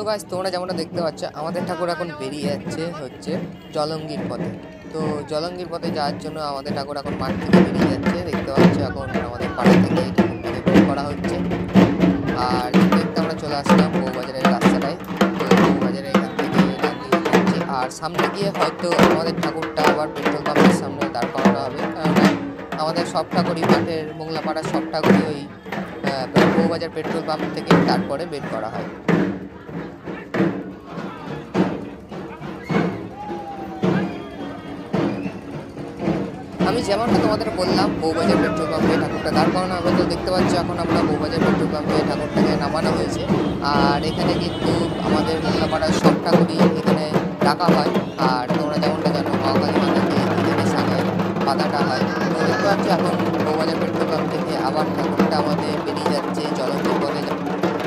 Guys তোমরা যেমনটা দেখতে পাচ্ছ আমাদের ঠাকুর এখন বেরিয়ে যাচ্ছে হচ্ছে জলঙ্গির পথে। তো জলঙ্গির পথে যাওয়ার জন্য আমাদের ঠাকুর এখন মাঠ থেকে বেরিয়ে যাচ্ছে। দেখতে পাচ্ছ এখন আমাদের পাড়া থেকে এই ঠাকুরটাকে বের করা হচ্ছে। আর দেখতে আমরা চলে আসলাম বউবাজারের রাস্তাটায়। তো বউবাজারে এখান থেকে যাচ্ছে আর সামনে গিয়ে হয়তো আমাদের ঠাকুরটা আবার পেট্রোল পাম্পের সামনে দাঁড় করানো হবে, কারণ আমাদের সব ঠাকুরই মাঠের মোংলাপাড়ার সব ঠাকুরই ওই বউবাজার পেট্রোল পাম্প থেকে তারপরে বের করা হয়। আমি যেমনটা তোমাদের বললাম বউবাজার পেট্রোল পাম্পে ঠাকুরটা দাঁড় করানো হবে। তো দেখতে পাচ্ছ এখন আমরা বউবাজার পেট্রোল পাম্পে ঠাকুরটাকে নামানো হয়েছে। আর এখানে কিন্তু আমাদের মোংলাপাড়ার সব ঠাকুরই এখানে রাখা হয়। আর তোমরা যেমনটা জানো মহাকালী মাতাকে এখানে সাজায় বাঁধাটা হয়। তো দেখতে পাচ্ছ এখন বউবাজার পেট্রোল পাম্প থেকে আবার ঠাকুরটা আমাদের বেরিয়ে যাচ্ছে জলঙ্গির পথে।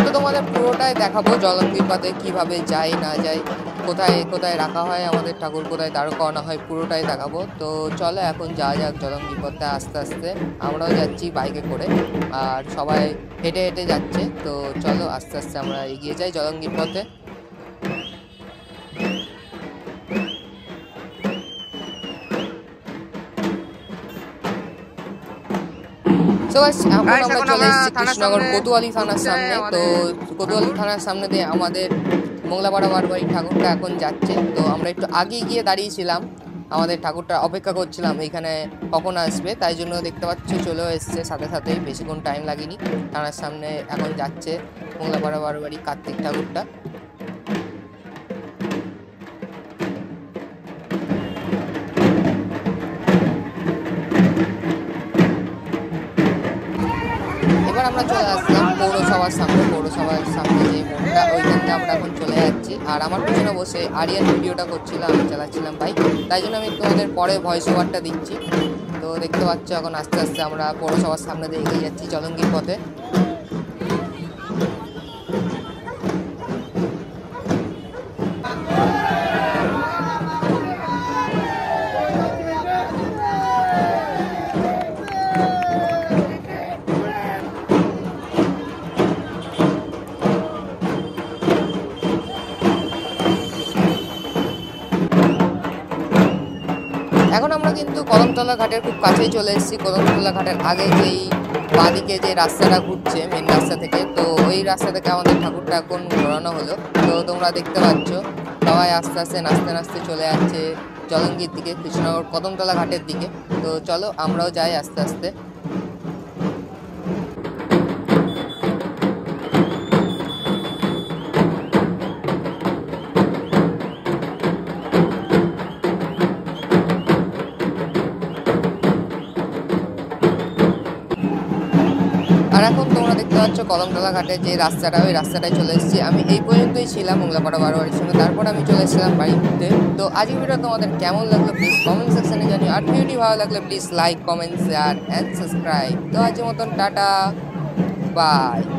তো তোমাদের পুরোটাই দেখাবো জলঙ্গির পথে কীভাবে যায় না যায়, কোথায় কোথায় রাখা হয় আমাদের ঠাকুর, কোথায় দাঁড় করানো হয়, পুরোটাই দেখাবো। তো চলো এখন যাওয়া যাক জলঙ্গির পথে আস্তে আস্তে। আমরাও যাচ্ছি বাইকে করে আর সবাই হেঁটে হেঁটে যাচ্ছে। তো চলো আস্তে আস্তে আমরা এগিয়ে যাই জলঙ্গির পথে। এখন আমরা চলে এসেছি কৃষ্ণনগর কোতোয়ালি থানার সামনে। তো কোতোয়ালি থানার সামনে দিয়ে আমাদের মোংলাপাড়া বারবাড়ির ঠাকুরটা এখন যাচ্ছে। তো আমরা একটু আগে গিয়ে দাঁড়িয়েছিলাম, আমাদের ঠাকুরটা অপেক্ষা করছিলাম এখানে কখন আসবে, তাই জন্য দেখতে পাচ্ছ চলেও এসছে সাথে সাথেই, বেশিক্ষণ টাইম লাগেনি। থানার সামনে এখন যাচ্ছে মোংলাপাড়া বারবাড়ি কার্তিক ঠাকুরটা। এবার আমরা চলে আসলাম পৌরসভার সামনে। পৌরসভার সামনে যে মোড়টা ওইখানটা আমরা এখন চলে যাচ্ছি। আর আমার পিছনে বসে আরিয়ান ভিডিওটা করছিলাম, আমি চালাচ্ছিলাম বাইক, তাই জন্য আমি তোমাদের পরে ভয়েস ওভারটা দিচ্ছি। তো দেখতে পাচ্ছ এখন আস্তে আস্তে আমরা পৌরসভার সামনে দিয়ে এগিয়ে যাচ্ছি জলঙ্গির পথে। এখন আমরা কিন্তু কদমতলা ঘাটের খুব কাছেই চলে এসেছি। কদমতলা ঘাটের আগে যেই বাঁদিকে যে রাস্তাটা ঘুরছে মেন রাস্তা থেকে, তো ওই রাস্তা থেকে আমাদের ঠাকুরটা এখন ঘোরানো হলো। তো তোমরা দেখতে পাচ্ছ সবাই আস্তে আস্তে নাচতে নাচতে চলে যাচ্ছে জলঙ্গির দিকে, কৃষ্ণনগর কদমতলা ঘাটের দিকে। তো চলো আমরাও যাই আস্তে আস্তে। আর এখন তোমরা দেখতে পাচ্ছ কদমতলা ঘাটে যে রাস্তাটা, ওই রাস্তাটায় চলে এসেছি। আমি এই পর্যন্তই ছিলাম মোংলাপাড়া বারবাড়ির সঙ্গে, তারপর আমি চলে এসেছিলাম বাড়িতে। তো আজকের ভিডিও তোমাদের কেমন লাগলো প্লিজ কমেন্ট সেকশনে জানিও। আর ভিডিওটি ভালো লাগলে please like, comment, share and subscribe. তো আজকের মতন টাটা, বাই।